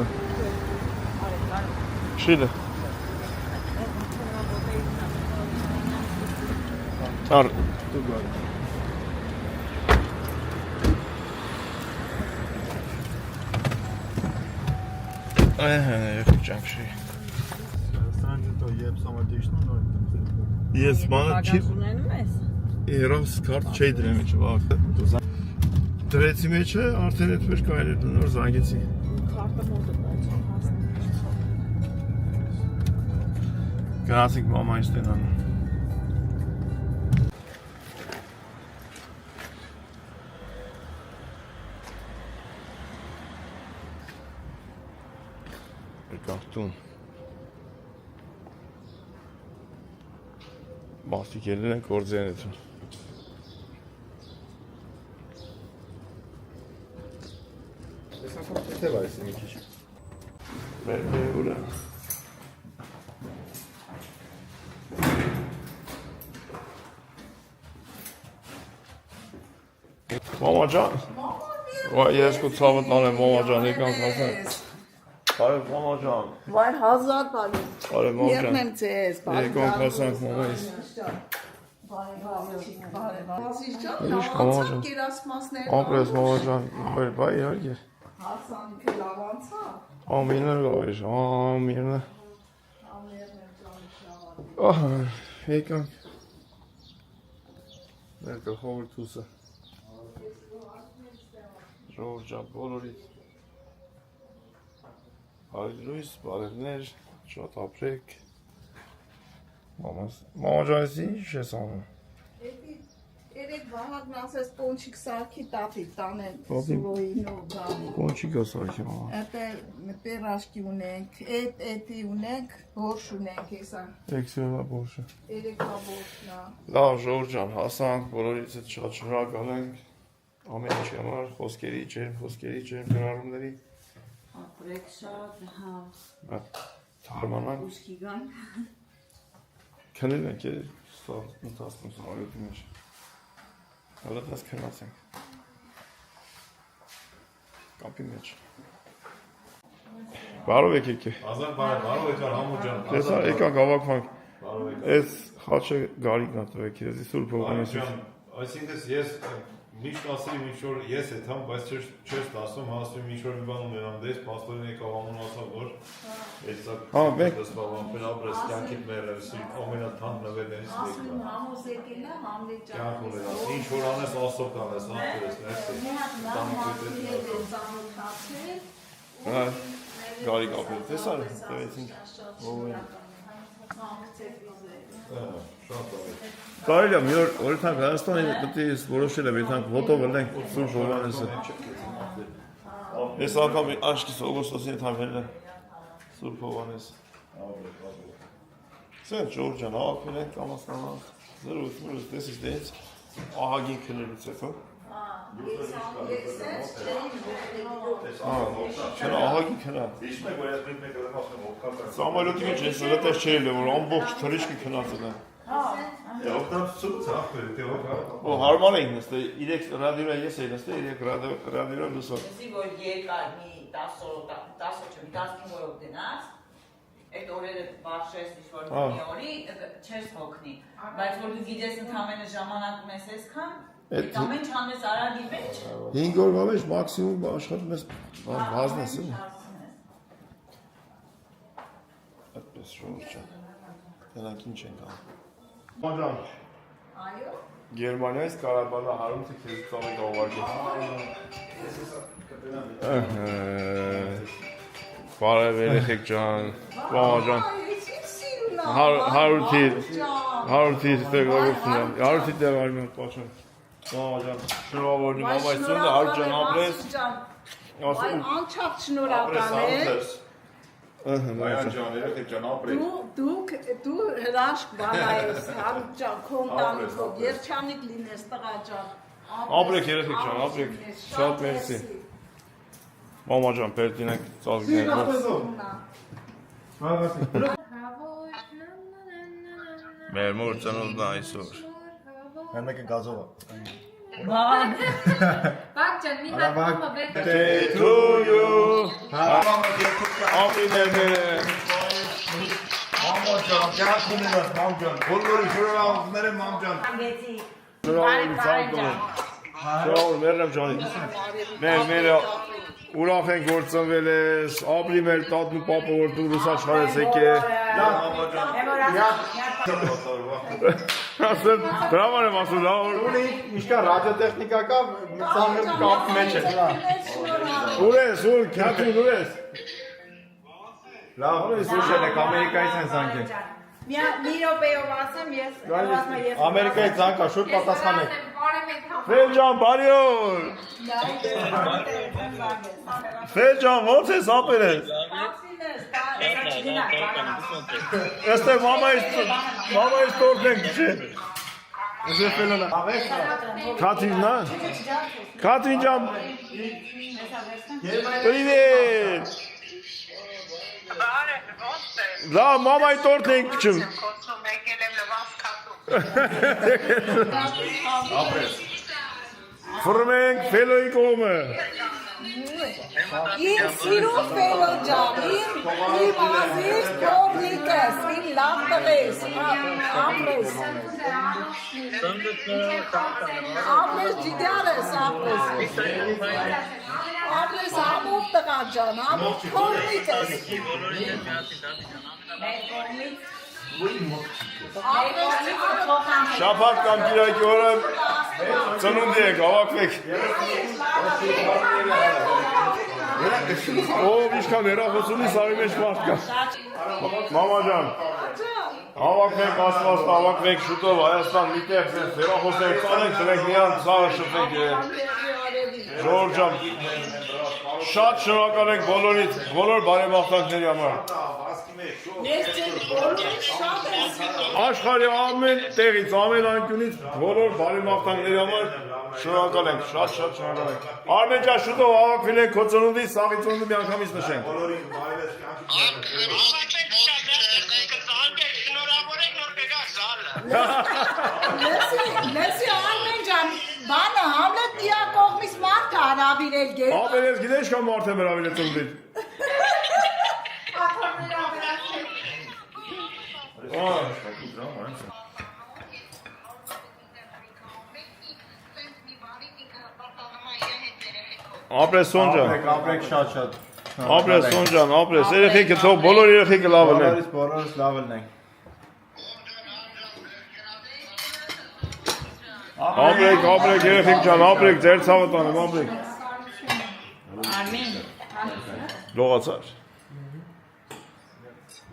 Speaker 1: Շիլը Ար
Speaker 7: դու գար
Speaker 1: Ահա, ճանքշի
Speaker 7: Սրանջը տո եբ սամատեիշնու նոր
Speaker 1: Ես բանը չի
Speaker 3: ունենում ես
Speaker 1: Երავს կարդ չի դրեմ էչը վաղ Դրեցի մեջը, արդեն էդ վեր կայր էր նոր զանգեցի
Speaker 3: Քարտը մոտը բայց
Speaker 1: Գնացինք մամային ստենան Եկաղտուն Մարդիկ ելին են կործեն էթուն Լացի մի քիչ։ Մեր ուրա։ Մամա ջան։ Վայ, ես քո ցավը տանեմ, մամա ջան, եկանք հասնենք։ Բարև մամա ջան։
Speaker 4: Վայ հազար բարի։
Speaker 1: Բարև մամա ջան։
Speaker 4: Երնեմ ձեզ, բարև։
Speaker 1: Եկանք հասանք մամայիս։ Ինչ մամա ջան։
Speaker 4: Կերասմասներ։
Speaker 1: Ապրես մամա ջան, բայ իհարկե։
Speaker 4: Հասանքը լավ անցա։
Speaker 1: Ամինը լավ է, ամինը։ Ահա, եկանք։ Մեր գլխավորտուսը։ Ժողովրդյան բոլորիդ։ Հայրույս, բարևներ, շատ ապրեք։ Մամա ջանից ինչ ես անում։
Speaker 4: Երեք վահակն ասես պոնչիկ սարքի տատի տանեն
Speaker 1: Տատի։
Speaker 4: սուրոյին ու գանի։
Speaker 1: Կոնչիկ ասարքի մամա։
Speaker 4: Էտե պերաշկի ունենք, էտի ունենք, բորշ ունենք հեսա։
Speaker 1: Էքսիոնա բոշը։
Speaker 4: Երեկվա բորշնա։
Speaker 1: Լավ ժողովրդյան, հասանք, բոլորից հետ շատ շնորհակալ ենք։ Ամեն ինչի համար, խոսքերի, ջերմ քննարկումների։
Speaker 6: Ապրեք շատ, հա,
Speaker 1: Թարմանանք,
Speaker 6: ուշքի գան։
Speaker 1: քնել ենք սա ընթացքում սարյոտի մեջ։ Հələ դες քնացենք։ Կապի մեջ։ Բարով եք եկե։
Speaker 7: Ազար բարով եք համո ջան։
Speaker 1: Տեսա եկանք հավաքվանք։ Այս խաչը գարիկն է տվեք, ես Սուրբ Հովհաննեսից։
Speaker 7: Այսինքն ես միշտ ասեմ ինչ որ ես եմ, բայց չես ասում, ասում ինչ որ մի բան ունենամ դες, պաստորին եկավ համոն ասավ որ էսա դասվավան ապրես կյանքի մերսի ամենաթանկ նվերներից մեկն է։
Speaker 4: Համոս եկելա, համլետ
Speaker 7: Կյանք ունենաս, ինչ որ անես ասով կանես, ապրես,
Speaker 1: Հա, գարիկ ապրել, տեսա, տվեցինք։ Կարելի է մի օր օրինակ Հայաստանի պետք է որոշել եմ, եթե ոտով ելնենք Սուրբ Հովհաննեսը։ Ես անգամ աչքիս օգոստոսին թամել եմ Սուրբ Հովհաննեսը։ Սեն Ջորջան, հավաքվել ենք կամաց-կամաց, զրույց, տեսից դենց, ահագին քնելուց հետո։ Չնա, ահագին քնա։ Սամալյոտի մեջ ես լետես չէր էլ, որ ամբողջ թրիշկի քնացել եմ։ Հարմար էին նստել, իրեք ռադիորա ես էի նստել, իրեք ռադիորա լուսով։
Speaker 3: Զի որ երկար մի 10 օրով դնաս, այդ օրերը բաշխես ինչ-որ մի օրի, չես հոգնի, բայց որ դու գիտես ընդամենը ժամանակ ունես այսքան, այդ ամեն ինչ անես արագի մեջ։
Speaker 1: 5 օրվա մեջ մաքսիմում աշխատում ես բազնես է։ Այդպես շորրջան, դրանք ինչ ենք անում։ Մաջան, Գերմանիայից Կարաբանա հարումցը քեզ ծավի գավարկել։ Բարև երեխեք ջան, մամաջան։ Հարութի տեղավորություն եմ, հարութի տեղարում եմ պաչան։ Մամաջան, շնորհավորնի մամայից ծունդը, հարութ ջան ապրես։
Speaker 4: Անչափ շնորհակալ ես։
Speaker 7: Մայան ջան, երեխեք ջան, ապրեք։
Speaker 4: Դու հրաշք բանա ես, հարութ ջան, քո ընտանիքով, երջանիկ լինես տղա ջան։
Speaker 1: Ապրեք երեխեք ջան, ապրեք, շատ մերսի։ Մամա ջան, պերտին եք ծազգներ պես։ Մեր մոր ծնունդն այսօր։
Speaker 7: Մեր մեկը գազով է։
Speaker 5: Բակ ջան, մի հատ մամա բերք։
Speaker 1: To you։ Ապրի ներները։
Speaker 7: Մամա ջան, կյանք ունենաս, մամ ջան, բոլորի շնորհավորները մամ ջան։
Speaker 1: Շնորհավորում ծաղկում։ Շնորհավորում մերնեմ ջանի։ Մեր ուրախ ենք որ ծնվել ես, ապրի մեր տատն ու պապը որ դու լուսաշխար ես եկե։ Ասեմ, դրաման եմ ասում, լավ որ։
Speaker 7: Ունի, ինչքան ռադիոտեխնիկա կա, ծանր կապ մեջ է։
Speaker 1: Ուր ես, ուր, քյատին ուր ես։
Speaker 7: Լավ, սուշել եք, Ամերիկայից են զանգել։
Speaker 4: Մի րոպեով ասեմ, ես
Speaker 7: Ամերիկայից զանգա, շուտ պատասխանեք։
Speaker 1: Ֆել ջան, բարի օր։ Ֆել ջան, ո՞նց ես ապեր ես։ Այստեղ մամայից տորտ ենք չէ։ Katrina? Katrincan. Привет. Да, мамай торт եկչում։ Ֆրմենք ֆելոյի կողմը։
Speaker 4: Իմ սիրուն ֆելո ջան, իմ ազիզ կողնիկս, իմ լավ տղես, ապրես։ Ապրես ջիդյարես, ապրես։ Ապրես ամուր տղա ջան, ամուր կողնիկս։
Speaker 1: Շաբաթ կամ կիրակի օրը ծնունդ եք, հավաքվեք։ Ով ինչքան հեռախոս ունի, սարի մեջ մարդ կա։ Մամա ջան, հավաքվեք, աստված հավաքվեք, շուտով Հայաստան միտեղ հեռախոս եք ծանենք, ծնենք միան ծաղը շփեք։ Ժողովուրդ ջան, շատ շնորհակալ ենք բոլորից, բոլոր բարեբախտանքների համար։ Աշխարհի ամեն տեղից, ամեն անկյունից բոլոր բարեբախտանքների համար շնորհակալ ենք, շատ շնորհակալ ենք։ Արմեն ջան, շուտով հավաքվել ենք քո ծնունդի, սաղի ծնունդը միանգամից նշենք։
Speaker 4: Լսի Արմեն ջան, բանը Համլետ դիա կողմից մարդ հրավիրել գեր։
Speaker 1: Ապեր ես գիտես կամ մարդ եմ հրավիրել ծնունդին։ Ապրես Սոնջան։
Speaker 7: Ապրեք շատ։
Speaker 1: Ապրես Սոնջան, ապրես։ Երեխեքը թող բոլոր երեխեքը լավ լինեն։
Speaker 7: Բոլորս լավ լինենք։
Speaker 1: Ապրեք, ապրեք երեխեք ջան, ապրեք, ձեր ցավը տանեմ, ապրեք։
Speaker 3: Արմեն։
Speaker 1: Լողացար։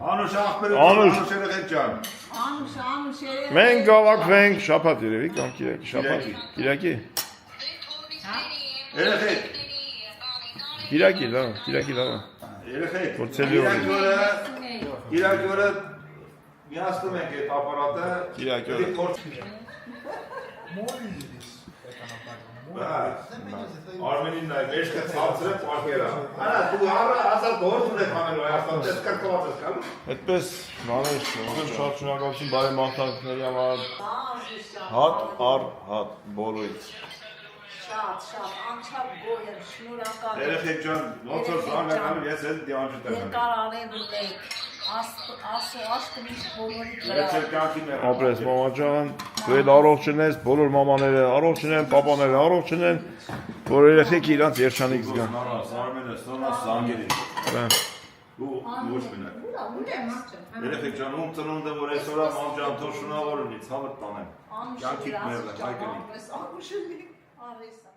Speaker 7: Անուշ աղբեր
Speaker 1: Անուշ
Speaker 7: երեխեք ջան։
Speaker 4: Անուշ երեք։
Speaker 1: Մենք գավակվենք շաբաթ երևի կամ կիրակի, շաբաթ, կիրակի։
Speaker 7: Երեխեք։
Speaker 1: Կիրակի, լավ, կիրակի լավ։
Speaker 7: Երեխեք։
Speaker 1: Որցելի օրը։
Speaker 7: Կիրակի օրը միացնում ենք այդ ապարատը։
Speaker 1: Կիրակի օրը։
Speaker 7: Արմենին նայ, մեջքը ցածր է պարկերա։ Արա դու ասալ գործ ունես անելու Հայաստան, դες կարգված ես կան։
Speaker 1: Այդպես մաներ, շատ շնորհակալություն բարեմաղթանքների համար։ Հատ առ հատ բոլորից։
Speaker 4: Շատ, անչափ գոհ եմ, շնորհակալ եմ։
Speaker 7: Երեխեք ջան, ոնց որ զանգանալու ես էլ դիանջիտ եմ։
Speaker 4: Երկար արևելք, ասո աշկը միշտ բոլորի վրա։
Speaker 7: Ես էլ կյանքի մեր։
Speaker 1: Ապրես մամա ջան, դու էլ առողջ ես, բոլոր մամաները առողջ են, պապաները առողջ են, որ երեխեքը իրանց երջանիկ զգան։
Speaker 7: Արմենը, Սոնաս զանգերի։ Ու ոչ մենակ։ Երեխեք ջան, ում ծնունդը որ այսօր մամ ջան թող շնորհավոր ունի, ցավը տանեմ։ Կյանքի մեր հայկնի։
Speaker 4: Անուշ արես։